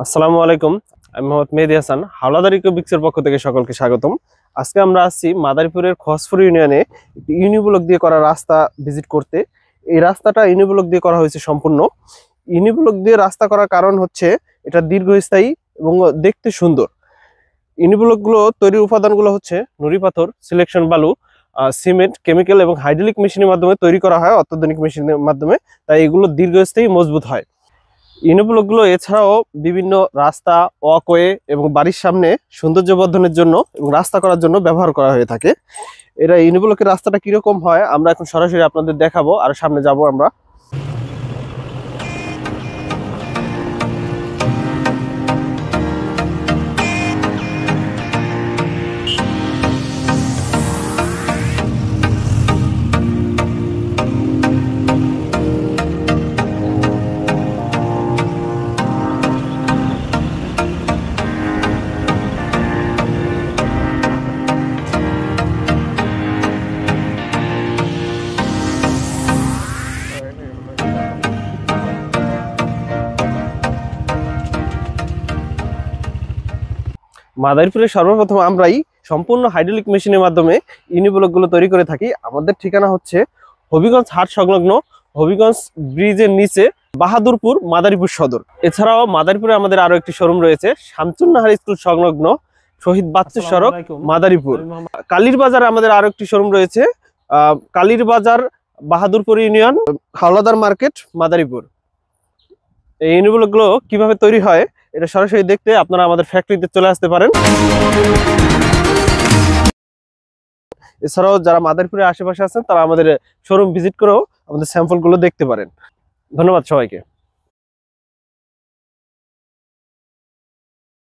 আসসালামু আলাইকুম। আমি মোহাম্মদ মেহেদী হাসান, হাওলাদার ইকোবিক্সের পক্ষ থেকে সকলকে স্বাগতম। আজকে আমরা আসছি মাদারীপুরের খসপুর ইউনিয়নে একটি ইউনিব্লক দিয়ে করা রাস্তা ভিজিট করতে। এই রাস্তাটা ইউনিব্লক দিয়ে করা হয়েছে সম্পূর্ণ। ইউনিব্লক দিয়ে রাস্তা করার কারণ হচ্ছে এটা দীর্ঘস্থায়ী এবং দেখতে সুন্দর। ইউনিব্লকগুলো তৈরির উপাদানগুলো হচ্ছে নুড়ি পাথর, সিলেকশন বালু, সিমেন্ট, কেমিক্যাল এবং হাইড্রোলিক মেশিনের মাধ্যমে তৈরি করা হয়, অত্যাধুনিক মেশিনের মাধ্যমে। তাই এগুলো দীর্ঘস্থায়ী মজবুত হয়। ইউনিব্লকগুলো এছাড়াও বিভিন্ন রাস্তা, ওয়াকওয়ে এবং বাড়ির সামনে সৌন্দর্য বর্ধনের জন্য এবং রাস্তা করার জন্য ব্যবহার করা হয়ে থাকে। এটা ইউনিব্লকের রাস্তাটা কিরকম হয় আমরা এখন সরাসরি আপনাদের দেখাবো, আর সামনে যাব আমরা। মাদারীপুরে সর্বপ্রথম আমরাই সম্পূর্ণ হাইড্রোলিক মেশিনের মাধ্যমে ইউনিব্লকগুলো তৈরি করে থাকি। আমাদের ঠিকানা হচ্ছে হবিগঞ্জ হাট সংলগ্ন হবিগঞ্জ ব্রিজের নিচে বাহাদুরপুর, মাদারীপুর সদর। এছাড়াও মাদারীপুরে আমাদের আরো একটি শোরুম রয়েছে শামসুন্নাহার স্কুল সংলগ্ন শহীদ বাচ্চু সড়ক, মাদারীপুর। কালীর বাজারে আমাদের আরো একটি শোরুম রয়েছে, কালীর বাজার, বাহাদুরপুর ইউনিয়ন, হাওলাদার মার্কেট, মাদারীপুর। এই ইউনিব্লকগুলো কিভাবে তৈরি হয় এটা সরাসরি দেখতে আপনারা আমাদের ফ্যাক্টরিতে চলে আসতে পারেন। এছাড়াও যারা মাদারীপুরের আশেপাশে আছেন তারা আমাদের শোরুম ভিজিট করেও আমাদের স্যাম্পলগুলো দেখতে পারেন। ধন্যবাদ সবাইকে।